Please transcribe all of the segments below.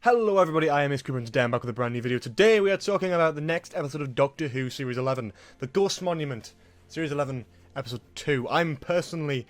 Hello everybody, I am Hickman, today I'm back with a brand new video. Today we are talking about the next episode of Doctor Who Series 11, The Ghost Monument, Series 11, Episode 2. I'm personally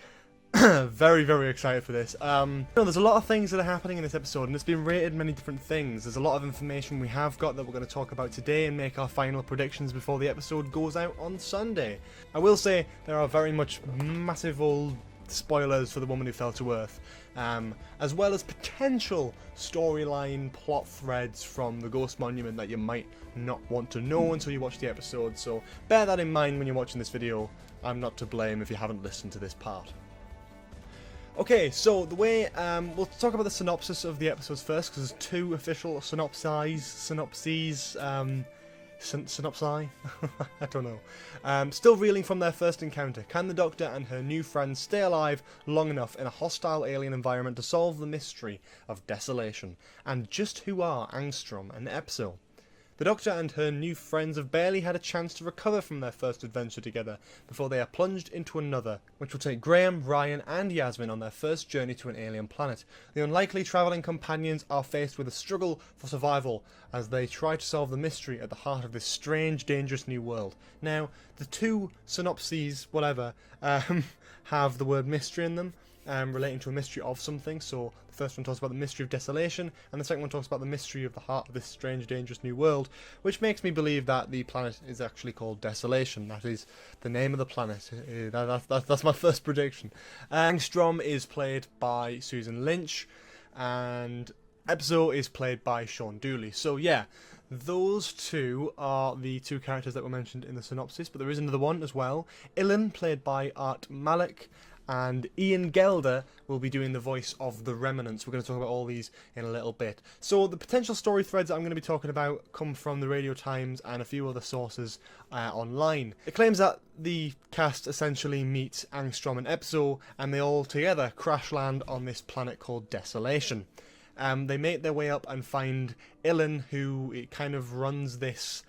very excited for this. There's a lot of things that are happening in this episode, and it's been rated many different things. There's a lot of information we have got that we're going to talk about today and make our final predictions before the episode goes out on Sunday. I will say there are very much massive old spoilers for The Woman Who Fell to Earth, as well as potential storyline plot threads from the Ghost Monument that you might not want to know until you watch the episode, so bear that in mind when you're watching this video. I'm not to blame if you haven't listened to this part. Okay, so the way, we'll talk about the synopsis of the episodes first, because there's two official synopses, synopsi? I don't know. Still reeling from their first encounter, can the Doctor and her new friends stay alive long enough in a hostile alien environment to solve the mystery of Desolation? And just who are Angstrom and Epso? The Doctor and her new friends have barely had a chance to recover from their first adventure together before they are plunged into another, which will take Graham, Ryan and Yasmin on their first journey to an alien planet. The unlikely travelling companions are faced with a struggle for survival as they try to solve the mystery at the heart of this strange, dangerous new world. Now, the two synopses, whatever, have the word mystery in them, relating to a mystery of something. So the first one talks about the mystery of Desolation, and the second one talks about the mystery of the heart of this strange, dangerous new world, which makes me believe that the planet is actually called Desolation. That is the name of the planet. That's my first prediction. Angstrom is played by Susan Lynch, and Epso is played by Sean Dooley. So yeah, those two are the two characters that were mentioned in the synopsis, but there is another one as well. Ilan, played by Art Malik, and Ian Gelder will be doing the voice of the Remnants. We're going to talk about all these in a little bit. So the potential story threads that I'm going to be talking about come from the Radio Times and a few other sources online. It claims that the cast essentially meet Angstrom and Epso, and they all together crash land on this planet called Desolation. They make their way up and find Ilan, who kind of runs this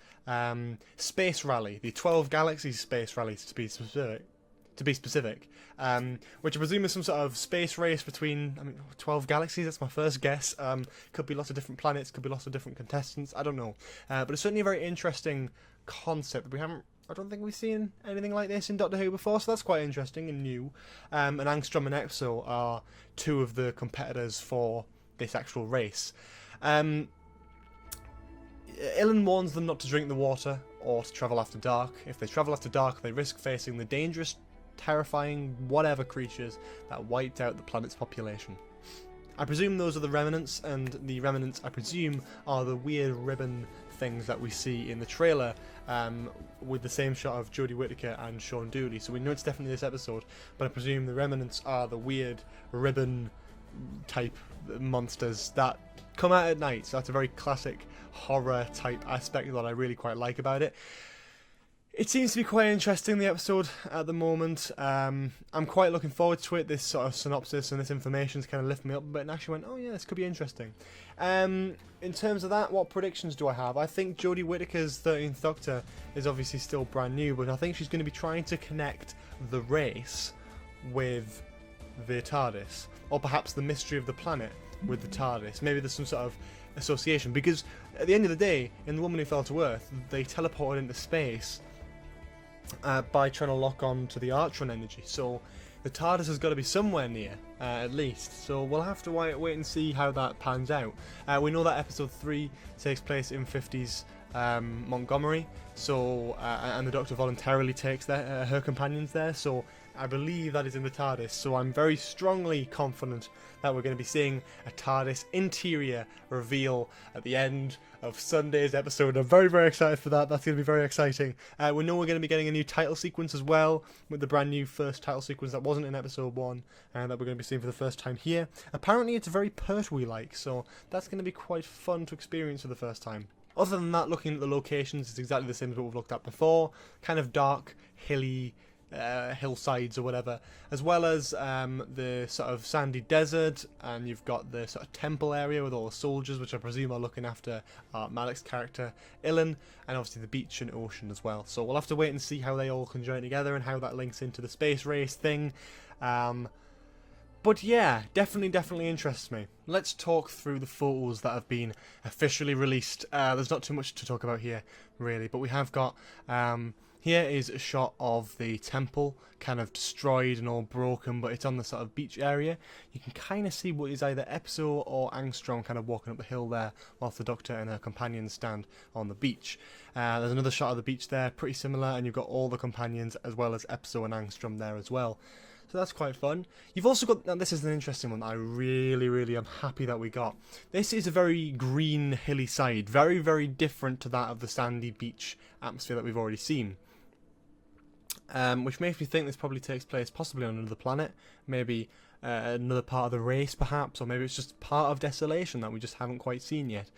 space rally, the 12 Galaxies space rally to be specific, which I presume is some sort of space race between 12 galaxies. That's my first guess. Could be lots of different planets, could be lots of different contestants, I don't know, but it's certainly a very interesting concept. I don't think we've seen anything like this in Doctor Who before, so that's quite interesting and new. And Angstrom and Epso are two of the competitors for this actual race. Ilan warns them not to drink the water or to travel after dark. If they travel after dark, they risk facing the dangerous, terrifying whatever creatures that wiped out the planet's population. I presume those are the Remnants, and the Remnants, I presume, are the weird ribbon things that we see in the trailer, with the same shot of Jodie Whittaker and Sean Dooley. So we know it's definitely this episode, but I presume the Remnants are the weird ribbon type monsters that come out at night. So that's a very classic horror type aspect that I really quite like about it. It seems to be quite interesting, the episode, at the moment. I'm quite looking forward to it. This sort of synopsis and this information's kind of lifted me up a bit and actually went, oh yeah, this could be interesting. In terms of that, what predictions do I have? I think Jodie Whittaker's 13th Doctor is obviously still brand new, but I think she's going to be trying to connect the race with the TARDIS, or perhaps the mystery of the planet with the TARDIS. Maybe there's some sort of association, because at the end of the day, in The Woman Who Fell to Earth, they teleported into space by trying to lock on to the Artron energy, so the TARDIS has got to be somewhere near, at least. So we'll have to wait and see how that pans out. We know that episode 3 takes place in 50s Montgomery, so and the Doctor voluntarily takes her companions there, so I believe that is in the TARDIS. So I'm very strongly confident that we're going to be seeing a TARDIS interior reveal at the end of Sunday's episode. I'm very excited for that. That's going to be very exciting. We know we're going to be getting a new title sequence as well, with the brand new first title sequence that wasn't in episode 1, and that we're going to be seeing for the first time here. Apparently it's very Pertwee-like, so that's going to be quite fun to experience for the first time. Other than that, looking at the locations, it's exactly the same as what we've looked at before. Kind of dark, hilly, hillsides or whatever, as well as the sort of sandy desert, and you've got the sort of temple area with all the soldiers, which I presume are looking after Malik's character Ilan, and obviously the beach and ocean as well. So we'll have to wait and see how they all can join together and how that links into the space race thing. But yeah, definitely interests me. Let's talk through the photos that have been officially released. There's not too much to talk about here, really, but we have got... here is a shot of the temple, kind of destroyed and all broken, but it's on the sort of beach area. You can kind of see what is either Epso or Angstrom kind of walking up the hill there, whilst the Doctor and her companions stand on the beach. There's another shot of the beach there, pretty similar, and you've got all the companions as well as Epso and Angstrom there as well. So that's quite fun. You've also got, now this is an interesting one that I really am happy that we got. This is a very green, hilly side, very different to that of the sandy beach atmosphere that we've already seen. Which makes me think this probably takes place possibly on another planet, maybe another part of the race perhaps, or maybe it's just part of Desolation that we just haven't quite seen yet.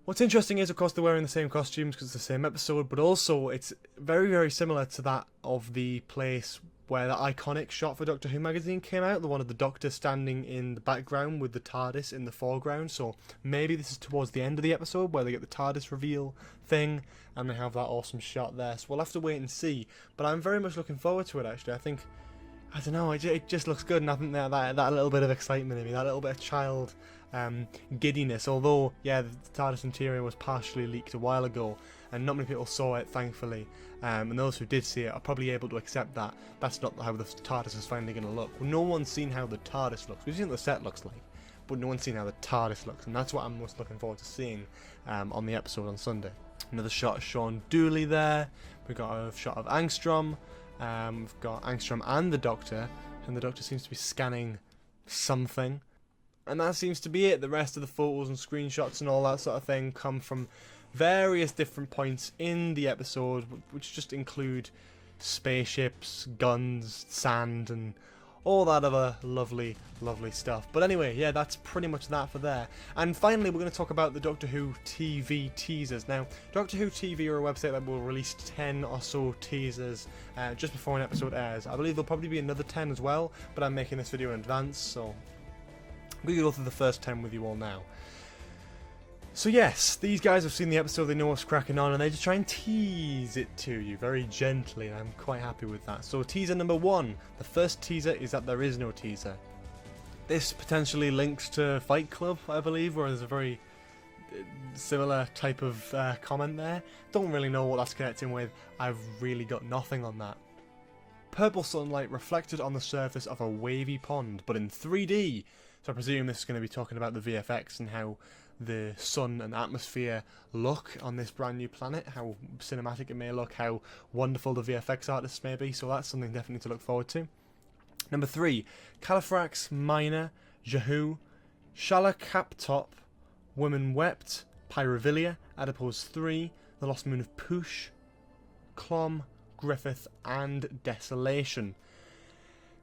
What's interesting is, of course, they're wearing the same costumes because it's the same episode, but also it's very similar to that of the place where the iconic shot for Doctor Who magazine came out, the one of the Doctor standing in the background with the Tardis in the foreground. So maybe this is towards the end of the episode where they get the Tardis reveal thing and they have that awesome shot there. So we'll have to wait and see. But I'm very much looking forward to it, actually. I think, I don't know, it just looks good, and I think that little bit of excitement in me, that little bit of child giddiness. Although, yeah, the Tardis interior was partially leaked a while ago, and not many people saw it, thankfully. And those who did see it are probably able to accept that that's not how the TARDIS is finally going to look. Well, no one's seen how the TARDIS looks. We've seen what the set looks like, but no one's seen how the TARDIS looks, and that's what I'm most looking forward to seeing on the episode on Sunday. Another shot of Sean Dooley there. We've got a shot of Angstrom. We've got Angstrom and the Doctor, and the Doctor seems to be scanning something. And that seems to be it. The rest of the photos and screenshots and all that sort of thing come from various different points in the episode, which just include spaceships, guns, sand, and all that other lovely stuff. But anyway, yeah, that's pretty much that for there. And finally, we're going to talk about the Doctor Who TV teasers. Now, Doctor Who TV are a website that will release 10 or so teasers just before an episode airs. I believe there'll probably be another 10 as well, but I'm making this video in advance, so I'm going to go through the first 10 with you all now. So yes, these guys have seen the episode, they know what's cracking on, and they just try and tease it to you very gently, and I'm quite happy with that. So teaser number 1, the first teaser is that there is no teaser. This potentially links to Fight Club, I believe, where there's a very similar type of comment there. Don't really know what that's connecting with, I've really got nothing on that. Purple sunlight reflected on the surface of a wavy pond, but in 3D. So I presume this is going to be talking about the VFX and how the sun and atmosphere look on this brand new planet, how cinematic it may look, how wonderful the VFX artists may be, so that's something definitely to look forward to. Number 3, Callufrax, Mina, Jahoo, Shallacatop, Woman Wept, Pyrovillia, Adipose 3, The Lost Moon of Poosh, Clom, Griffoth, and Desolation.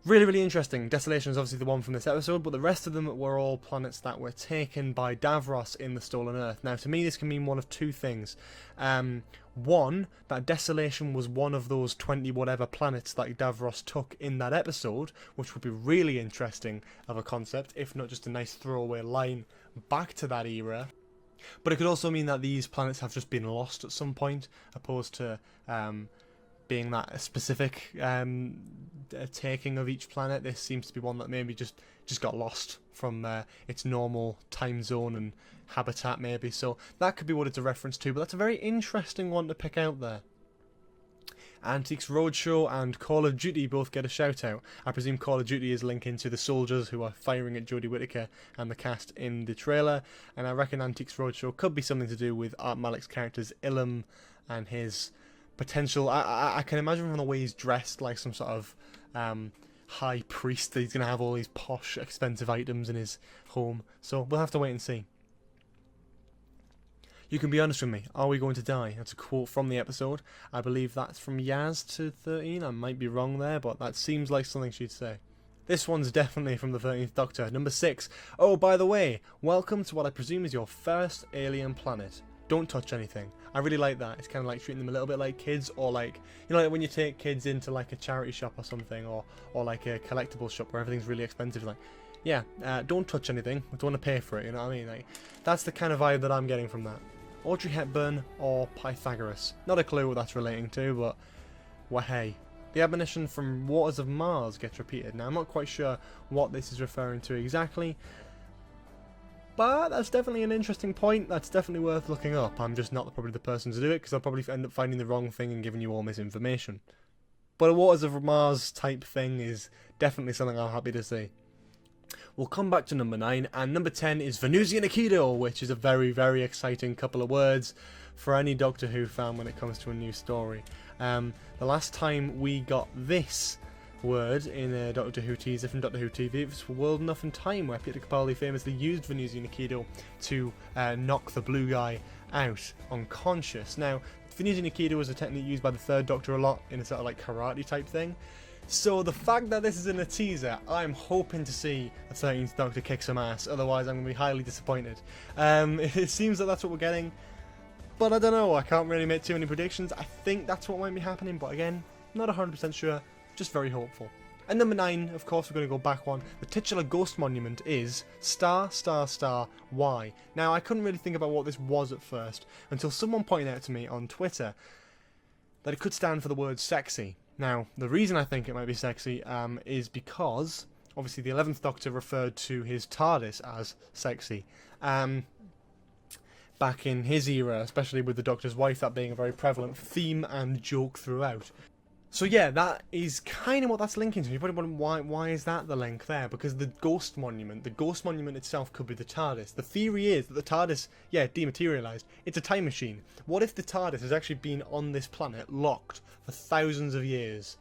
Really interesting. Desolation is obviously the one from this episode, but the rest of them were all planets that were taken by Davros in the Stolen Earth. Now, to me, this can mean one of two things. One, that Desolation was one of those 20-whatever planets that Davros took in that episode, which would be really interesting of a concept, if not just a nice throwaway line back to that era. But it could also mean that these planets have just been lost at some point, opposed to being that specific taking of each planet. This seems to be one that maybe just got lost from its normal time zone and habitat, maybe. So that could be what it's a reference to, but that's a very interesting one to pick out there. Antiques Roadshow and Call of Duty both get a shout out. I presume Call of Duty is linking to the soldiers who are firing at Jodie Whittaker and the cast in the trailer, and I reckon Antiques Roadshow could be something to do with Art Malik's character's Ilum and his potential. I can imagine from the way he's dressed, like some sort of high priest, that he's going to have all these posh, expensive items in his home. So we'll have to wait and see. You can be honest with me. Are we going to die? That's a quote from the episode. I believe that's from Yaz to 13. I might be wrong there, but that seems like something she'd say. This one's definitely from the 13th Doctor. Number 6. Oh, by the way, welcome to what I presume is your first alien planet. Don't touch anything. I really like that. It's kind of like treating them a little bit like kids, or like, you know, like when you take kids into like a charity shop or something, or like a collectible shop where everything's really expensive. Like, yeah, don't touch anything. I don't want to pay for it. You know what I mean? Like, that's the kind of vibe that I'm getting from that. Audrey Hepburn or Pythagoras. Not a clue what that's relating to, but well, hey, The admonition from Waters of Mars gets repeated. Now, I'm not quite sure what this is referring to exactly, but that's definitely an interesting point. That's definitely worth looking up. I'm just not probably the person to do it, because I'll probably end up finding the wrong thing and giving you all misinformation. But a Waters of Mars type thing is definitely something I'm happy to see. We'll come back to number 9, and number 10 is Venusian Aikido, which is a very, very exciting couple of words for any Doctor Who fan when it comes to a new story. The last time we got this word in a Doctor Who teaser from Doctor Who TV, it was for World Enough in Time, where Peter Capaldi famously used Venusian Aikido to knock the blue guy out unconscious. Now, Venusian Aikido was a technique used by the Third Doctor a lot in a sort of like karate type thing. So the fact that this is in a teaser, I'm hoping to see a 13th Doctor kick some ass, otherwise I'm going to be highly disappointed. It seems that that's what we're getting, but I don't know, I can't really make too many predictions. I think that's what might be happening, but again, not 100% sure, just very hopeful. And number 9, of course, we're going to go back one. The titular ghost monument is star star star Y. Now, I couldn't really think about what this was at first, until someone pointed out to me on Twitter that it could stand for the word sexy. Now, the reason I think it might be sexy is because, obviously, the 11th Doctor referred to his Tardis as sexy. Back in his era, especially with the Doctor's wife, that being a very prevalent theme and joke throughout. So yeah, that is kind of what that's linking to. You're probably wondering why is that the link there? Because the ghost monument itself could be the TARDIS. The theory is that the TARDIS, yeah, dematerialised. It's a time machine. What if the TARDIS has actually been on this planet, locked, for thousands of years?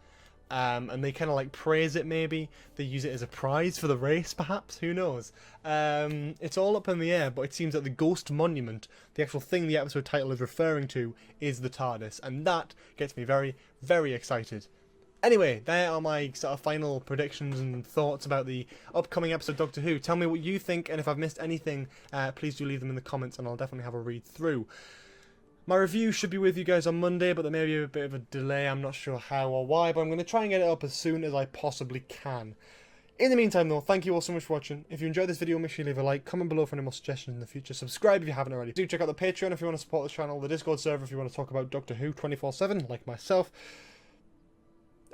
And they kind of like praise it maybe. They use it as a prize for the race perhaps, who knows. It's all up in the air, but it seems that the ghost monument, the actual thing the episode title is referring to, is the TARDIS. And that gets me very, very excited. Anyway, there are my sort of final predictions and thoughts about the upcoming episode of Doctor Who. Tell me what you think, and if I've missed anything, please do leave them in the comments and I'll definitely have a read through. My review should be with you guys on Monday, but there may be a bit of a delay. I'm not sure how or why, but I'm going to try and get it up as soon as I possibly can. In the meantime, though, thank you all so much for watching. If you enjoyed this video, make sure you leave a like, comment below for any more suggestions in the future, subscribe if you haven't already. Do check out the Patreon if you want to support the channel, the Discord server if you want to talk about Doctor Who 24/7, like myself.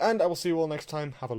And I will see you all next time. Have a